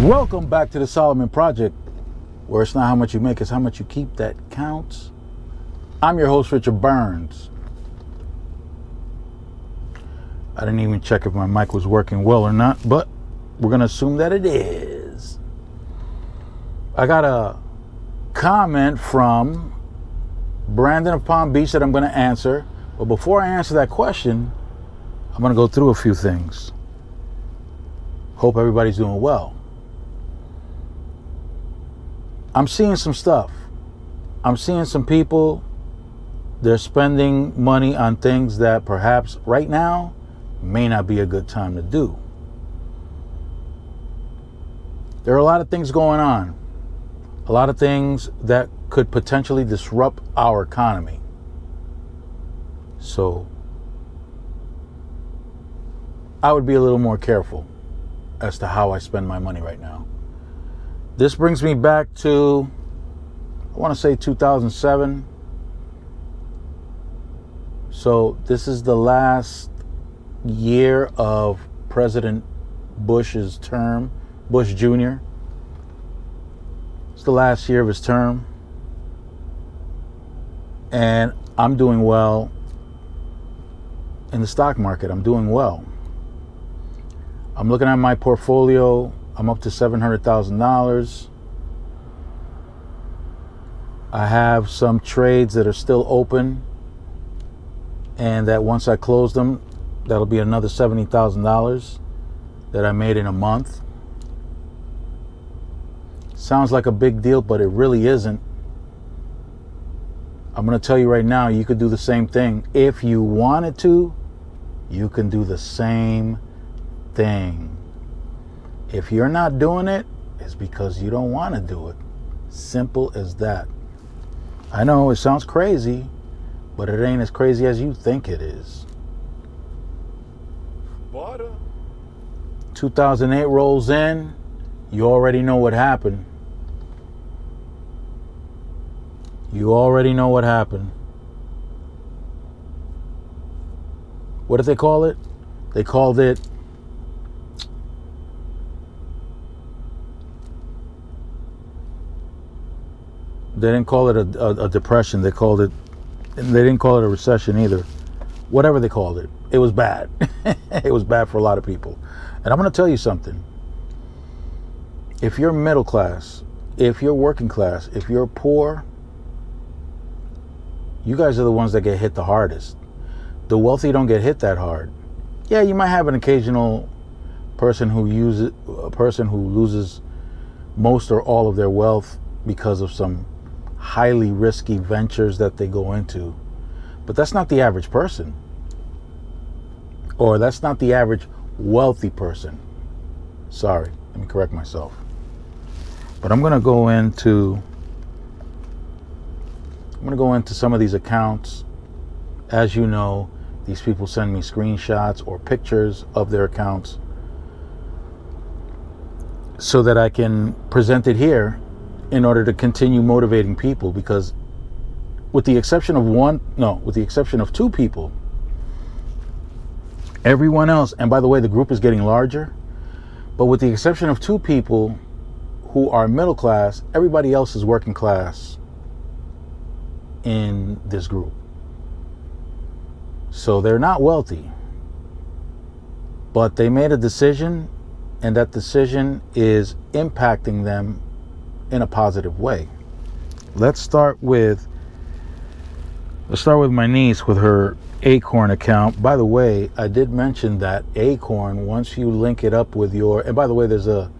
Welcome back to the Solomon Project, where it's not how much you make, it's how much you keep that counts. I'm your host, Richard Burns. I didn't even check if my mic was working well or not, but we're going to assume that it is. I got a comment from Brandon of Palm Beach that I'm going to answer. But before I answer that question, I'm going to go through a few things. Hope everybody's doing well. I'm seeing some stuff. I'm seeing some people, they're spending money on things that perhaps right now may not be a good time to do. There are a lot of things going on. A lot of things that could potentially disrupt our economy. So I would be a little more careful as to how I spend my money right now. This brings me back to, I want to say 2007. So this is the last year of President Bush's term, Bush Jr. It's the last year of his term. And I'm doing well in the stock market. I'm doing well. I'm looking at my portfolio. I'm up to $700,000. I have some trades that are still open, and that once I close them, that'll be another $70,000 that I made in a month. Sounds like a big deal, but it really isn't. I'm going to tell you right now, you could do the same thing. If you wanted to, you can do the same thing. If you're not doing it, it's because you don't want to do it. Simple as that. I know it sounds crazy, but it ain't as crazy as you think it is. Water. 2008 rolls in. You already know what happened. You already know what happened. What did they call it? They called it they didn't call it a depression. They didn't call it a recession either. Whatever they called it, it was bad. It was bad for a lot of people. And I'm going to tell you something. If you're middle class, if you're working class, if you're poor, you guys are the ones that get hit the hardest. The wealthy don't get hit that hard. Yeah, you might have an occasional person who loses most or all of their wealth because of some highly risky ventures that they go into. But that's not the average person. Or that's not the average wealthy person. Sorry, let me correct myself. But I'm going to go into some of these accounts. As you know, these people send me screenshots or pictures of their accounts so that I can present it here in order to continue motivating people, because with the exception of two people, everyone else, and by the way, the group is getting larger, but with the exception of two people who are middle class, everybody else is working class in this group. So they're not wealthy, but they made a decision, and that decision is impacting them in a positive way. Let's start with my niece with her Acorn account. By the way, I did mention that Acorn, once you link it up with your, and by the way, there's a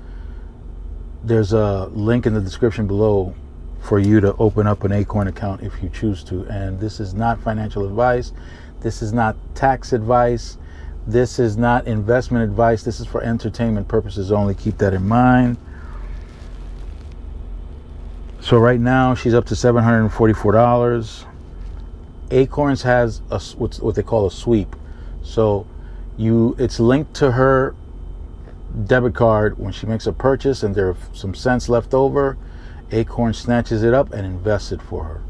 link in the description below for you to open up an Acorn account if you choose to. And this is not financial advice. This is not tax advice. This is not investment advice. This is for entertainment purposes only. Keep that in mind. So right now she's up to $744. Acorns has what they call a sweep. So it's linked to her debit card. When she makes a purchase and there are some cents left over, Acorn snatches it up and invests it for her.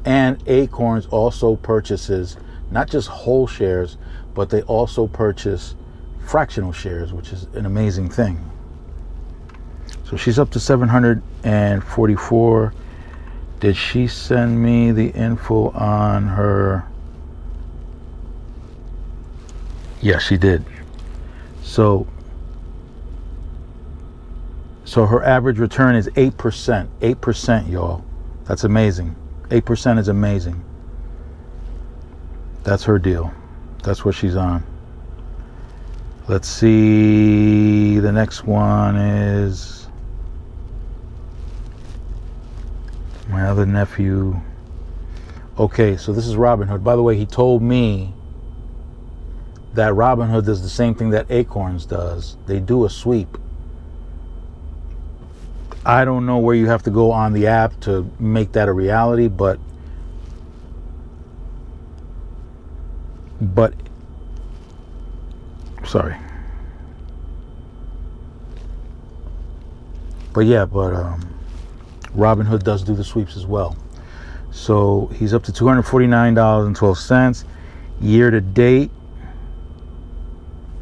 And Acorns also purchases not just whole shares, but they also purchase fractional shares, which is an amazing thing. So she's up to 744. Did she send me the info on her? Yeah, she did. So her average return is 8%. 8%, y'all. That's amazing. 8% is amazing. That's her deal. That's what she's on. Let's see. The next one is my other nephew. Okay, so this is Robinhood. By the way, he told me that Robinhood does the same thing that Acorns does. They do a sweep. I don't know where you have to go on the app to make that a reality, but sorry. But Robinhood does do the sweeps as well. So he's up to $249.12 year to date.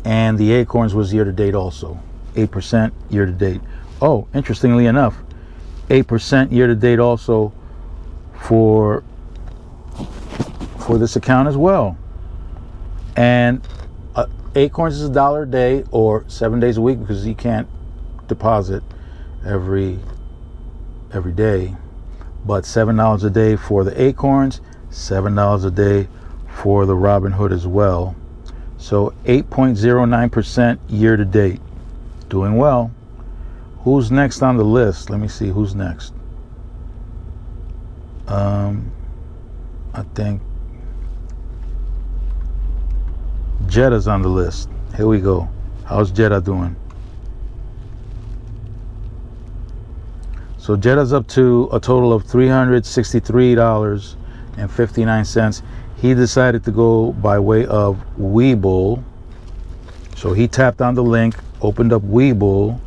And the Acorns was year to date also. 8% year to date. Oh, interestingly enough, 8% year to date also for this account as well. And Acorns is $1 a day or 7 days a week because you can't deposit every day. But $7 a day for the Acorns, $7 a day for the Robinhood as well. So 8.09% year to date. Doing well. Who's next on the list? Let me see who's next. I think Jeddah's on the list. Here we go. How's Jeddah doing? So Jeddah's up to a total of $363.59. He decided to go by way of Webull. So he tapped on the link, opened up Webull,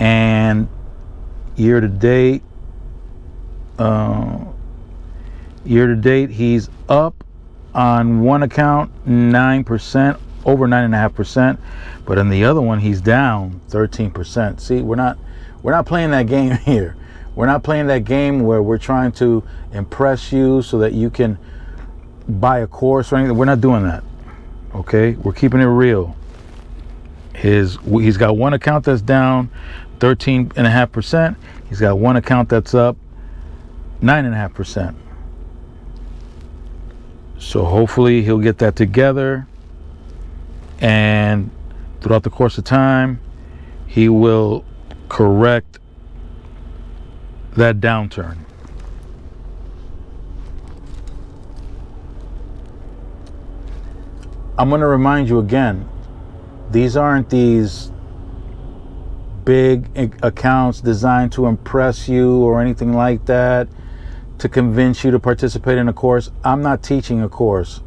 and year to date, he's up on one account 9%, over 9.5%, but on the other one he's down 13%. See, we're not playing that game here. We're not playing that game where we're trying to impress you so that you can buy a course or anything. We're not doing that. Okay, we're keeping it real. He's got one account that's down 13.5%. He's got one account that's up 9.5%. So hopefully he'll get that together, and throughout the course of time, he will correct that downturn. I'm going to remind you again, these aren't these big accounts designed to impress you or anything like that, to convince you to participate in a course. I'm not teaching a course.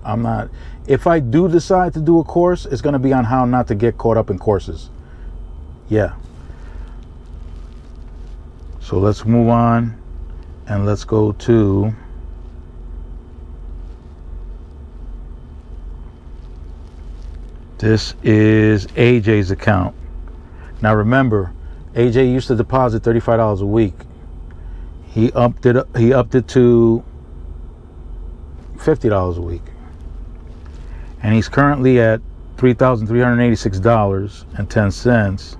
If I do decide to do a course, it's going to be on how not to get caught up in courses. Yeah. So let's move on and let's go to this is AJ's account. Now remember, AJ used to deposit $35 a week. He upped it to $50 a week. And he's currently at $3,386.10.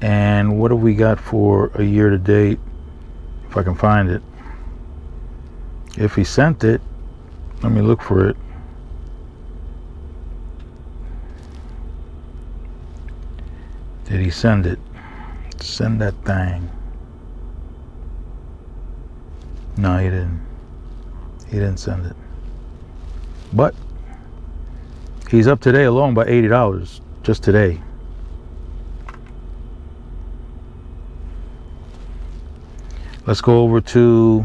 And what have we got for a year to date? If I can find it. If he sent it, let me look for it. Did he send it? Send that thing. No, he didn't. He didn't send it. But he's up today alone by $80 just today. Let's go over to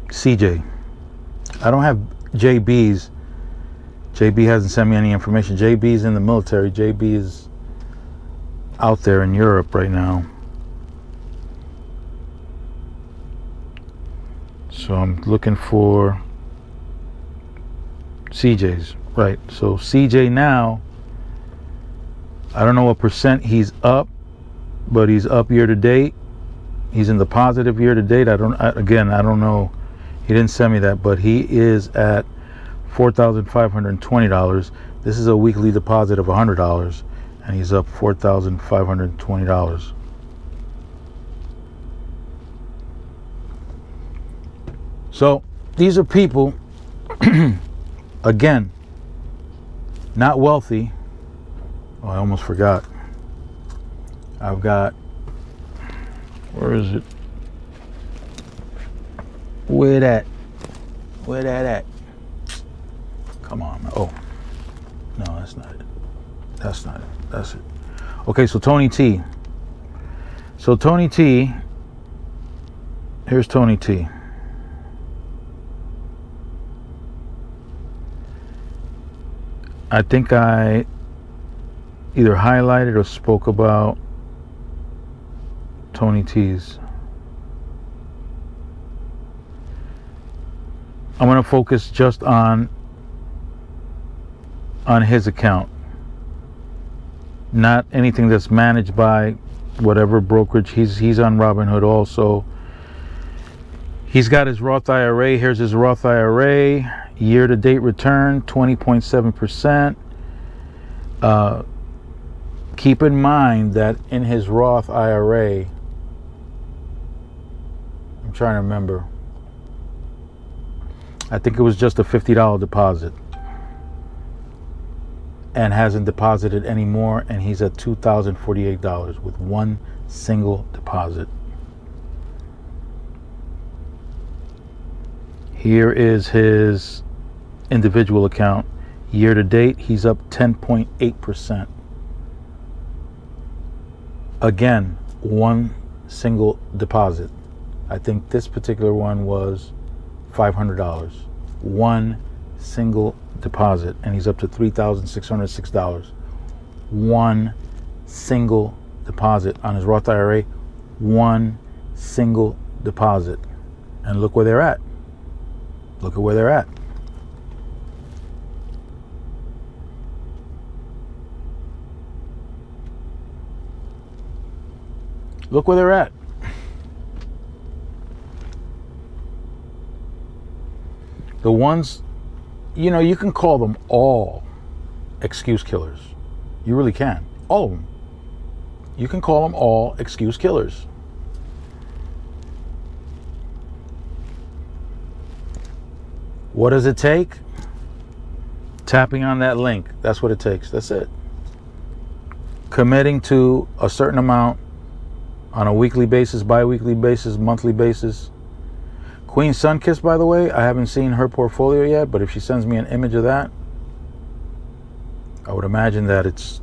CJ. I don't have JB's. JB hasn't sent me any information. JB's in the military. JB is out there in Europe right now. So I'm looking for CJ's. Right. So CJ now I don't know what percent he's up, but he's up year to date. He's in the positive year to date. I don't know. He didn't send me that, but he is at $4,520. This is a weekly deposit of $100, and he's up $4,520. So these are people, again, not wealthy. Oh, I almost forgot. I've got, where is it? Where that at? Come on. Oh, no, that's not it. That's not it. That's it. Okay, so Tony T. So Tony T. Here's Tony T. I think I either highlighted or spoke about Tony T's. I'm going to focus just on his account, not anything that's managed by whatever brokerage. He's on Robinhood also. He's got his Roth IRA. Here's his Roth IRA. Year-to-date return, 20.7%. Keep in mind that in his Roth IRA, I'm trying to remember, I think it was just a $50 deposit, and hasn't deposited anymore, and he's at $2,048 with one single deposit. Here is his individual account. Year to date, he's up 10.8%. Again, one single deposit. I think this particular one was $500. One single deposit, and he's up to $3,606. One single deposit on his Roth IRA. One single deposit. And look where they're at. Look at where they're at. Look where they're at. The ones, you can call them all excuse killers. You really can. All of them. You can call them all excuse killers. What does it take? Tapping on that link. That's what it takes. That's it. Committing to a certain amount on a weekly basis, bi-weekly basis, monthly basis. Queen Sunkiss, by the way, I haven't seen her portfolio yet, but if she sends me an image of that, I would imagine that it's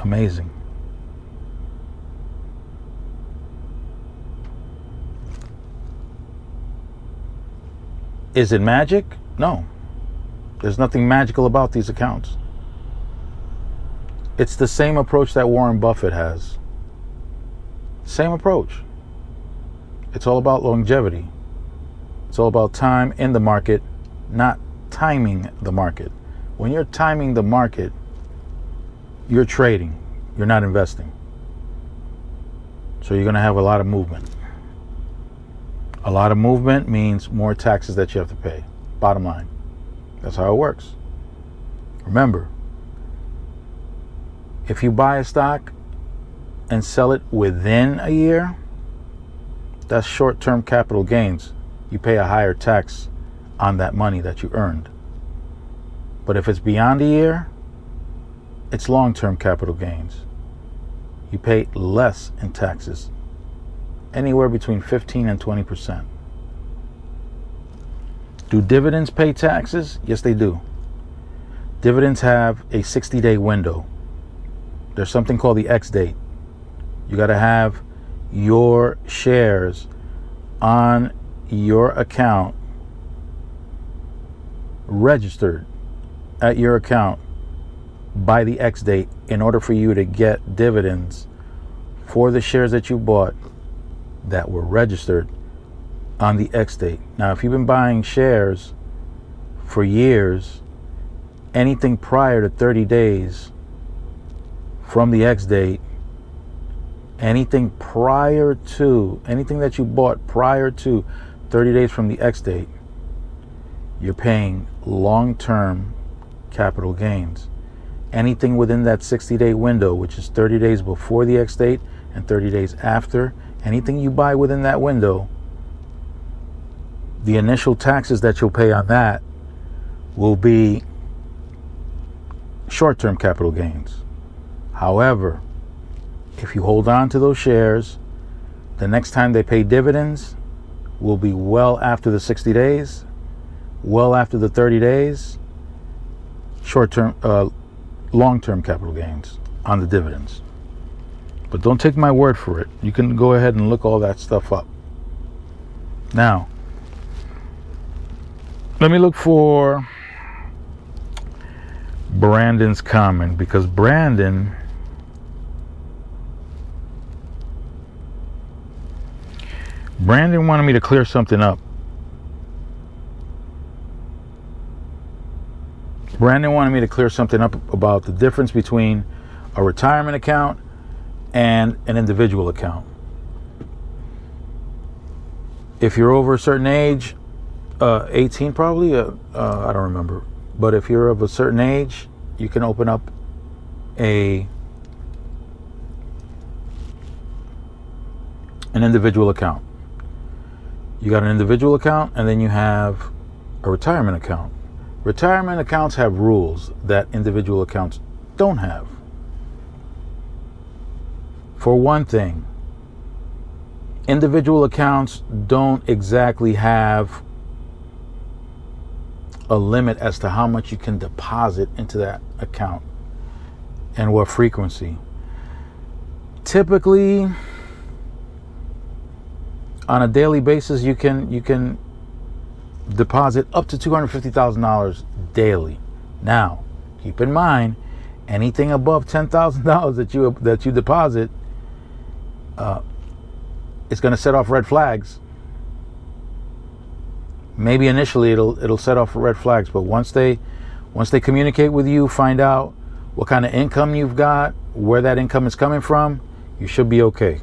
amazing. Is it magic? No. There's nothing magical about these accounts. It's the same approach that Warren Buffett has. Same approach. It's all about longevity. It's all about time in the market, not timing the market. When you're timing the market, you're trading. You're not investing. So you're going to have a lot of movement. A lot of movement means more taxes that you have to pay. Bottom line. That's how it works. Remember, if you buy a stock and sell it within a year, that's short-term capital gains. You pay a higher tax on that money that you earned. But if it's beyond a year, it's long-term capital gains. You pay less in taxes, anywhere between 15 and 20%. Do dividends pay taxes? Yes, they do. Dividends have a 60-day window. There's something called the X date. You got to have your shares on your account registered at your account by the X date in order for you to get dividends for the shares that you bought that were registered on the X date. Now, if you've been buying shares for years, anything prior to 30 days from the X date, anything that you bought prior to 30 days from the X date, you're paying long-term capital gains. Anything within that 60-day window, which is 30 days before the X date and 30 days after, anything you buy within that window, the initial taxes that you'll pay on that will be short-term capital gains. However, if you hold on to those shares, the next time they pay dividends will be well after the 60 days, well after the 30 days, long-term capital gains on the dividends. But don't take my word for it. You can go ahead and look all that stuff up. Now, let me look for Brandon's comment, because Brandon wanted me to clear something up. Brandon wanted me to clear something up about the difference between a retirement account and an individual account. If you're over a certain age, 18 probably, I don't remember. But if you're of a certain age, you can open up an individual account. You got an individual account, and then you have a retirement account. Retirement accounts have rules that individual accounts don't have. For one thing, individual accounts don't exactly have a limit as to how much you can deposit into that account and what frequency. Typically, on a daily basis, you can deposit up to $250,000 daily. Now, keep in mind, anything above $10,000 that you deposit, it's going to set off red flags. Maybe initially it'll set off red flags, but once they communicate with you, find out what kind of income you've got, where that income is coming from, you should be okay.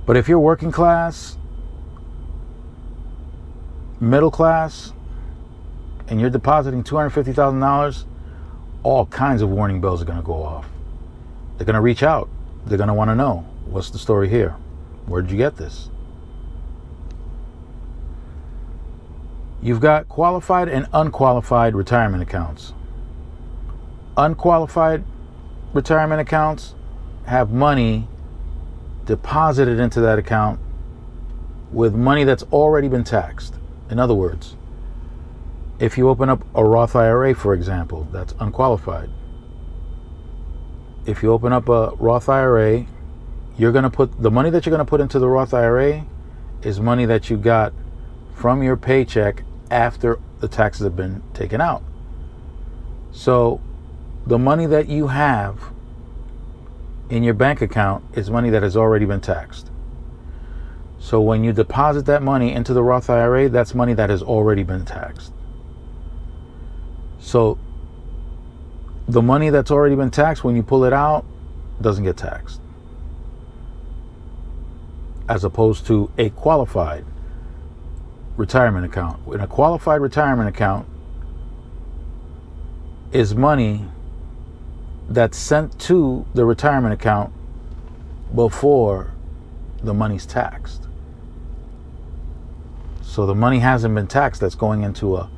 But if you're working class, middle class, and you're depositing $250,000, all kinds of warning bells are going to go off. They're going to reach out. They're going to want to know, what's the story here? Where did you get this? You've got qualified and unqualified retirement accounts. Unqualified retirement accounts have money deposited into that account with money that's already been taxed. In other words, if you open up a Roth IRA, for example, that's unqualified. If you open up a Roth IRA, you're going to put the money that you're going to put into the Roth IRA is money that you got from your paycheck after the taxes have been taken out. So the money that you have in your bank account is money that has already been taxed. So when you deposit that money into the Roth IRA, that's money that has already been taxed. So the money that's already been taxed, when you pull it out, doesn't get taxed. As opposed to a qualified retirement account. In a qualified retirement account is money that's sent to the retirement account before the money's taxed. So the money hasn't been taxed that's going into a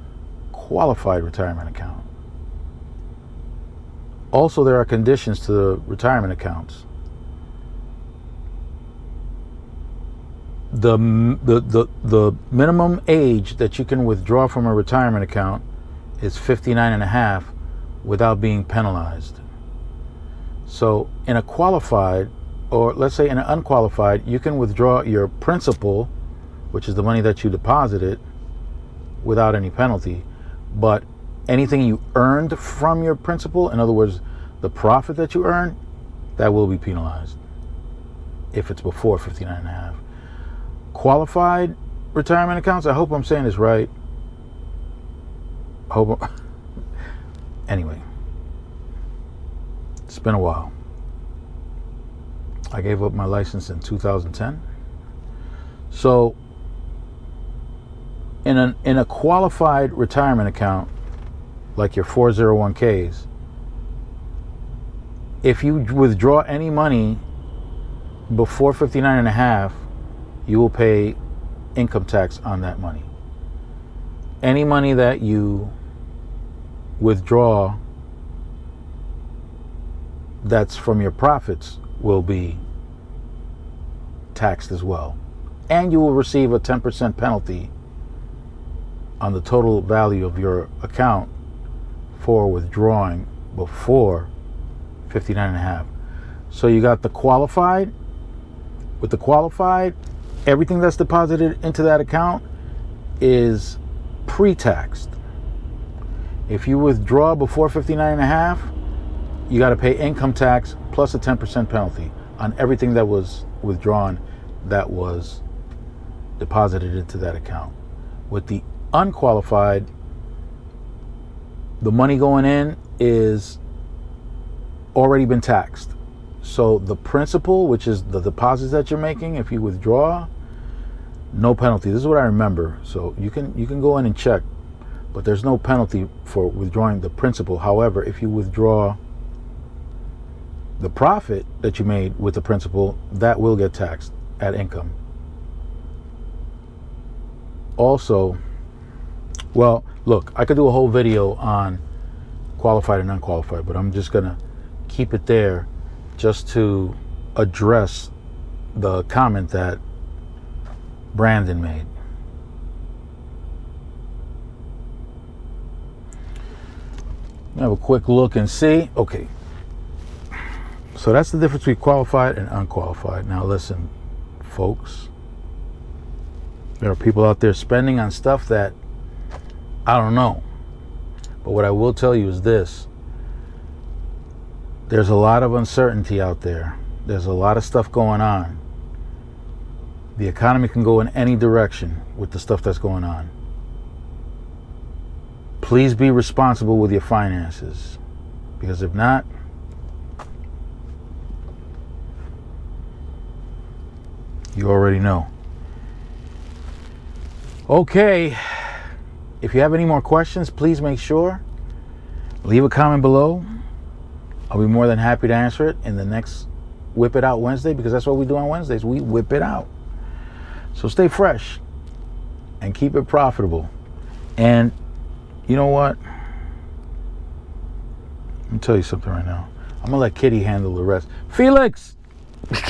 qualified retirement account. Also, there are conditions to the retirement accounts. The minimum age that you can withdraw from a retirement account is 59 and a half without being penalized. So in a qualified, or let's say in an unqualified, you can withdraw your principal, which is the money that you deposited, without any penalty. But anything you earned from your principal, in other words, the profit that you earn, that will be penalized if it's before 59 and a half. Qualified retirement accounts, I hope I'm saying this right. Anyway, It's been a while. I gave up my license in 2010. So in a qualified retirement account, like your 401ks, if you withdraw any money before 59 and a half, you will pay income tax on that money. Any money that you withdraw that's from your profits will be taxed as well. And you will receive a 10% penalty on the total value of your account for withdrawing before 59 and a half. So you got the qualified. With the qualified, everything that's deposited into that account is pre-taxed. If you withdraw before 59 and a half, you got to pay income tax plus a 10% penalty on everything that was withdrawn that was deposited into that account. With the unqualified, the money going in is already been taxed. So the principal, which is the deposits that you're making, if you withdraw, no penalty. This is what I remember. So you can go in and check, but there's no penalty for withdrawing the principal. However, if you withdraw the profit that you made with the principal, that will get taxed at income. Also, well, look, I could do a whole video on qualified and unqualified, but I'm just gonna keep it there just to address the comment that Brandon made. Have a quick look and see. Okay, so that's the difference between qualified and unqualified. Now listen, folks, there are people out there spending on stuff that I don't know. But what I will tell you is this: there's a lot of uncertainty out there. There's a lot of stuff going on. The economy can go in any direction with the stuff that's going on. Please be responsible with your finances, because if not, you already know. Okay, if you have any more questions, please make sure leave a comment below. I'll be more than happy to answer it in the next Whip It Out Wednesday, because that's what we do on Wednesdays. We whip it out. So stay fresh and keep it profitable. And you know what? Let me tell you something right now. I'm gonna let Kitty handle the rest. Felix,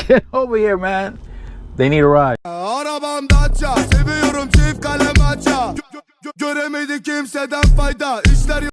get over here, man. They need a ride. Arabam Dacia, seviyorum çift kalem aça. Göremedi kimseden fayda. İşler